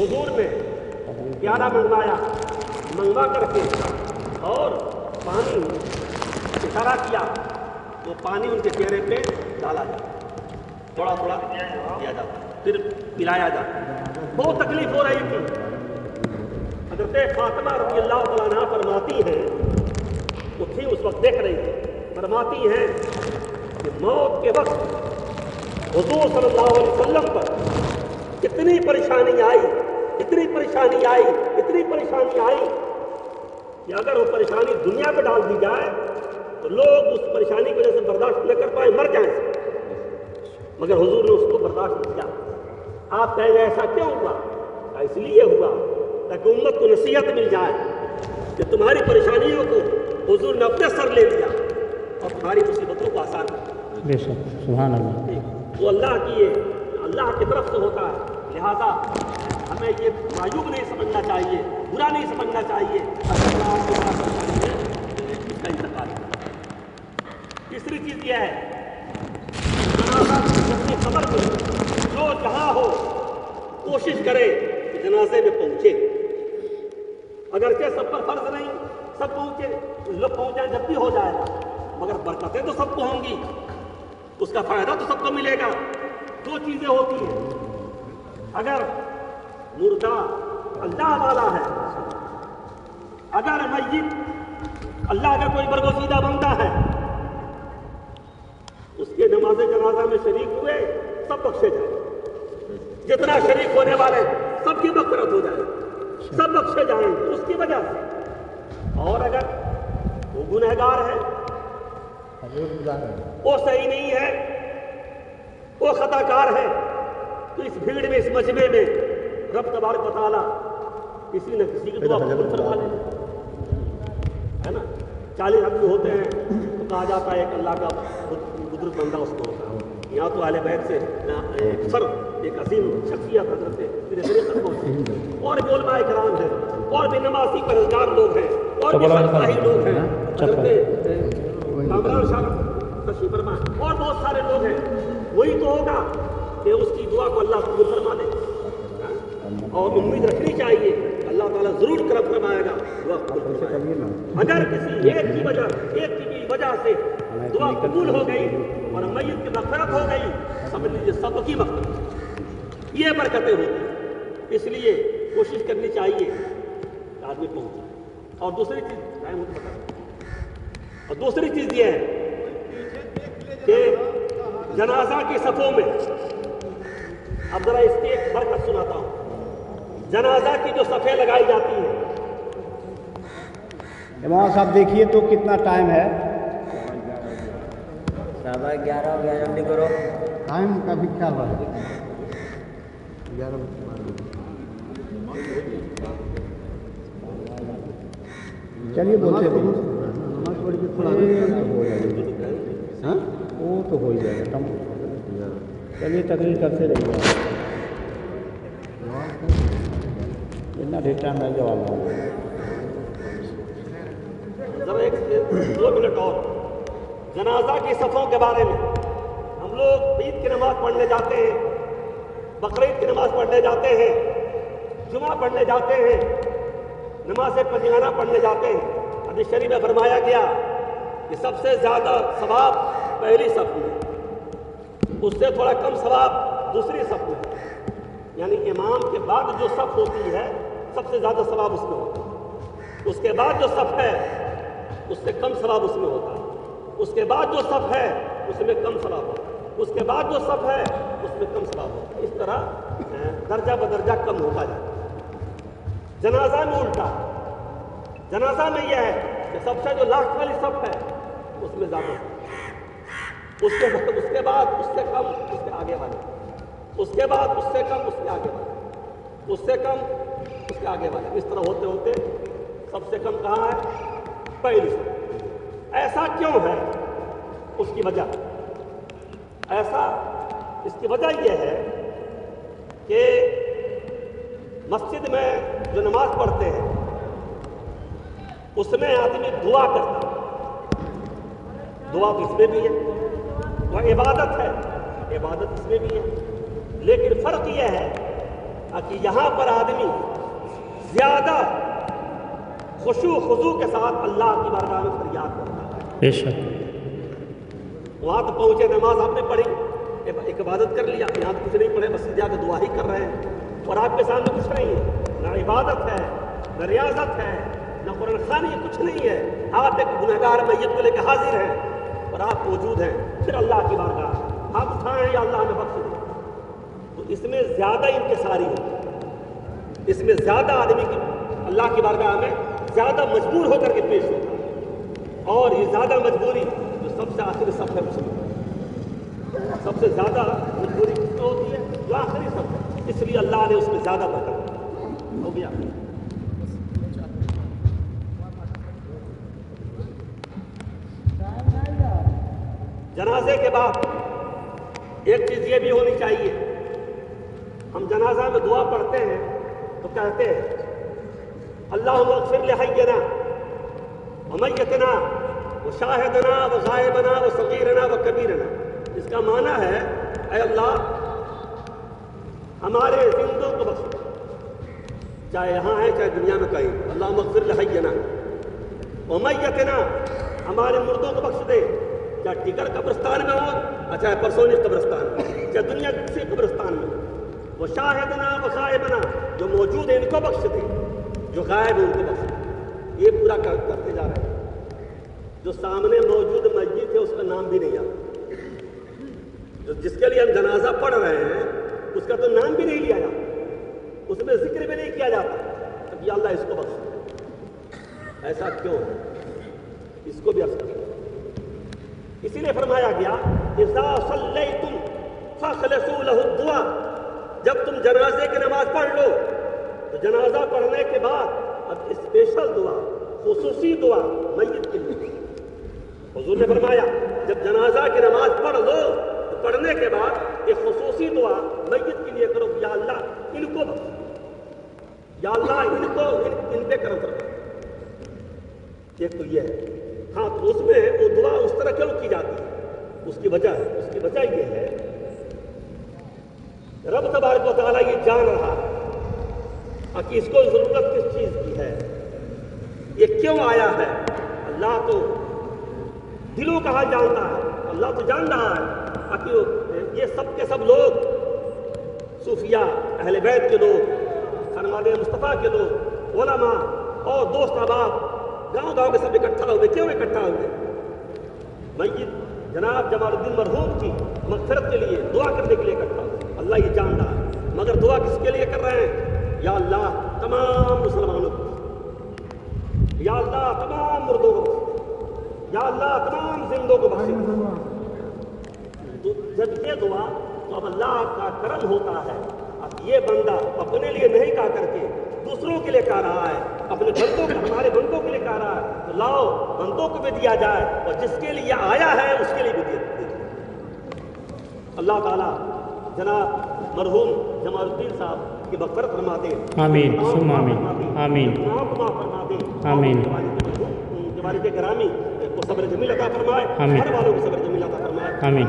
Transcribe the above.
हुजूर ने प्याला मंगवाया, मंगवा करके और पानी इशारा किया तो पानी उनके चेहरे पे डाला जाता, थोड़ा थोड़ा दिया जाता, फिर पिलाया जाता। बहुत तकलीफ हो रही थी। हज़रत फातिमा रज़ी अल्लाह तआला अन्हा फरमाती हैं, वो थी उस वक्त देख रही थी, फरमाती हैं कि मौत के वक्त हुजूर सल्लल्लाहु अलैहि वसल्लम पर इतनी परेशानी आई, इतनी परेशानी आई, इतनी परेशानी आई कि अगर वो परेशानी दुनिया पे डाल दी जाए तो लोग उस परेशानी की वजह से बर्दाश्त न कर पाए, मर जाए। मगर हुजूर ने उसको बर्दाश्त किया। आप कहेंगे ऐसा क्यों हुआ? इसलिए हुआ ताकि उम्मत को नसीहत मिल जाए कि तुम्हारी परेशानियों को हुजूर ने अपने सर ले लिया और तुम्हारी मुसीबतों को आसान कर। सुभान अल्लाह। वो अल्लाह की अल्लाह की तरफ से होता है, लिहाजा हमें ये मायूब नहीं समझना चाहिए, बुरा नहीं समझना चाहिए। इसका इंतकाल। तीसरी चीज़ यह है, अपनी खबर को जो जहाँ हो कोशिश करे कि जनाजे में पहुँचे। अगरचे सब पर फर्ज नहीं, सब पहुँचे, लोग पहुँच जाए जब भी हो जाएगा, मगर बरकतें तो सबको होंगी, उसका फायदा तो सबको मिलेगा। दो चीज़ें होती हैं, अगर मुर्दा अल्लाह वाला है, अगर मय्यत अल्लाह का कोई बरगुज़ीदा बंदा है, उसके नमाज़े जनाजा में शरीक हुए सब बख्शे जाए। जितना शरीक होने वाले सबकी मग़फ़िरत हो जाए, सब बख्शे जाएंगे उसकी वजह से। और अगर वो गुनहगार है, वो सही नहीं है, वो खताकार है, तो इस भीड़ में, इस मजमे में रब तबारक व तआला किसी न किसी की दुआ कबूल फरमा ले, है ना। 40 आदमी होते हैं तो कहा जाता है कि अल्लाह का बुजुर्ग बंदा उसको होता है। यहाँ तो अहले बैत से अक्सर एक अजीम शख्सियत हज़रत मेरे तरीक़त पहुँचे, और भी उलमा इकराम हैं, और भी नमाज़ी परहेज़गार लोग हैं, और भी सलाही लोग हैं, कामरान शाह तशरीफ़ फरमा, और बहुत सारे लोग हैं। वही तो होगा कि उसकी दुआ को अल्लाह कबूल फरमा दे, और उम्मीद रखनी चाहिए अल्लाह ताला ज़रूर करम फरमाएगा, दुआ कबूल फरमाएगा। अगर किसी एक की वजह से दुआ कबूल हो गई और मय्यत की मग़फ़िरत हो गई, समझ लीजिए सबकी मग़फ़िरत, ये बरकतें होती। इसलिए कोशिश करनी चाहिए कि आदमी पहुँचे। और दूसरी चीज़ ये है कि जनाजा की सफ़ों में, अब ज़रा इसकी एक बरकत सुनाता हूँ। जनाजा की जो सफ़ें लगाई जाती हैं, इमाम साहब देखिए तो कितना टाइम है? 11 हो गया, जल्दी करो। टाइम का भी ख्याल रखो। 11 चलिए बोलते रहिए। हाँ वो तो हो ही जाएगा, कम। चलिए तकरीर करते रहिए, इतना ढेर टाइम है जवाब। जरा 2 मिनट और जनाजा की सफ़ों के बारे में। हम लोग ईद की नमाज़ पढ़ने जाते हैं, बकरीद की नमाज़ पढ़ने जाते हैं, जुमा पढ़ने जाते हैं, नमाज पतियाना पढ़ने जाते हैं। हदीस शरीफ में फरमाया गया कि सबसे ज़्यादा सवाब पहली सफ़ में, उससे थोड़ा कम सवाब दूसरी सफ़ में। यानी इमाम के बाद जो सफ़ होती है सबसे ज़्यादा सवाब उसमें होता है, उसके बाद जो सफ़ है उससे कम सवाब उसमें होता है, उसके बाद जो सफ़ है उसमें कम सवाब होता है, उसके बाद जो सफ़ है उसमें कम सवाब होता है। इस तरह दर्जा बदर्जा कम होता जाता है। जनाजा में उल्टा, जनाजा में यह है कि सबसे जो लास्ट वाली सफ़ है उसमें ज़्यादा, उसके बाद उससे कम उसके आगे वाले, उसके बाद उससे कम उसके आगे वाले, उससे कम उसके आगे वाले, इस तरह होते होते सबसे कम कहाँ है? पहली सफ़। ऐसा क्यों है? उसकी वजह, ऐसा इसकी वजह यह है कि मस्जिद में जो नमाज पढ़ते हैं उसमें आदमी दुआ करता है, दुआ तो इसमें भी है, वह इबादत है, इबादत इसमें भी है। लेकिन फ़र्क यह है کہ یہاں پر آدمی زیادہ خشوع خضوع کے ساتھ اللہ کی بارگاہ میں فریاد کرتا ہے۔ بے شک۔ وہاں تو پہنچے، نماز آپ نے پڑھی، ایک عبادت کر لیا، یہاں تو کچھ نہیں پڑھے، بس جا کے دعا ہی کر رہے ہیں، اور آپ کے سامنے کچھ نہیں ہے، نہ عبادت ہے، نہ ریاضت ہے، نہ قرآن خوانی، کچھ نہیں ہے۔ آپ ایک گنہگار میت کو لے کے حاضر ہیں اور آپ موجود ہیں، پھر اللہ کی بارگاہ ہاتھ اٹھائیں یا اللہ ہمیں بخش دے، تو اس میں زیادہ انکساری ہوتی ہے، اس میں زیادہ آدمی کی اللہ کی بارگاہ میں زیادہ مجبور ہو کر کے پیش ہوتا ہے، اور یہ زیادہ مجبوری جو سب سے آخری صف ہے اس میں، سب سے زیادہ مجبوری کس کو ہوتی ہے؟ جو آخری صف ہے، اس لیے اللہ نے اس میں زیادہ برکت ہو گیا۔ جنازے کے بعد ایک چیز یہ بھی ہونی چاہیے، ہم جنازہ میں دعا پڑھتے ہیں تو کہتے ہیں اللہم اغفر لحینا ومیتنا وشاہدنا وغائبنا وصغیرنا وکبیرنا۔ اس کا معنی ہے اے اللہ ہمارے زندوں کو بخش، چاہے یہاں ہے چاہے دنیا میں کہیں، اللہم اغفر لحینا ومیتنا، ہمارے مردوں کو بخش دے، چاہے ٹیگر قبرستان میں ہو، چاہے پرسونی قبرستان میں، چاہے دنیا کے کسی قبرستان میں، وہ شاہدنا وغائبنا، جو موجود ہیں ان کو بخش دے، جو غائب ہیں ان کو بخش دے۔ یہ پورا کرتے جا رہے ہیں۔ جو سامنے موجود میت ہے اس کا نام بھی نہیں آتا، جس کے لیے ہم جنازہ پڑھ رہے ہیں اس کا تو نام بھی نہیں لیا جاتا، اس میں ذکر بھی نہیں کیا جاتا کہ یا اللہ اس کو بخش دے۔ ایسا کیوں ہے؟ اس کو بھی عرض کریں، اسی لیے فرمایا گیا اذا صلیتم فاخلصوا له الدعاء، جب تم جنازے کی نماز پڑھ لو تو جنازہ پڑھنے کے بعد اب اسپیشل دعا، خصوصی دعا میت کے لیے، حضور نے فرمایا جب جنازہ کی نماز پڑھ لو تو پڑھنے کے بعد ایک خصوصی دعا میت کے لیے کرو، یا اللہ ان کو بخش، یا اللہ ان پہ کرم فرما۔ ایک تو یہ ہے، ہاں تو اس میں وہ دعا اس طرح کیوں کی جاتی ہے؟ اس کی وجہ یہ ہے رب تبارک و تعالیٰ یہ جان رہا کہ اس کو ضرورت کس چیز کی ہے، یہ کیوں آیا ہے۔ اللہ تو دلوں کا حال جانتا ہے، اللہ تو جان رہا ہے کہ یہ سب کے سب لوگ، صوفیاء، اہل بیت کے لوگ، خانواد مصطفیٰ کے لوگ، علماء اور دوست احباب، گاؤں کے سب اکٹھا ہوئے، کیوں اکٹھا ہوئے؟ میت جناب جمال الدین مرحوم کی مغفرت کے لیے، دعا کرنے کے لیے اکٹھا ہوئے۔ اللہ یہ جان رہا ہے، مگر دعا کس کے لیے کر رہے ہیں؟ یا اللہ تمام مسلمانوں کو، یا اللہ تمام مردوں کو، یا اللہ تمام زندوں کو بخش۔ تو جب یہ دعا تو اب اللہ کا کرم ہوتا ہے، اب یہ بندہ اپنے لیے نہیں کہا کر کے دوسروں کے لیے کہہ رہا ہے، اپنے بندوں کو، ہمارے بندوں کے لیے کہہ رہا ہے، تو لاؤ بندوں کو بھی دیا جائے اور جس کے لیے آیا ہے اس کے لیے بھی دیا۔ اللہ تعالیٰ جناب مرحوم جمال الدین صاحب کی مغفرت فرما دے، آمین ثم آمین، آمین فرما دے، آمین، والد گرامی کو صبر جمیل عطا فرمائے، ہر والوں کو صبر جمیل عطا فرمائے، آمین۔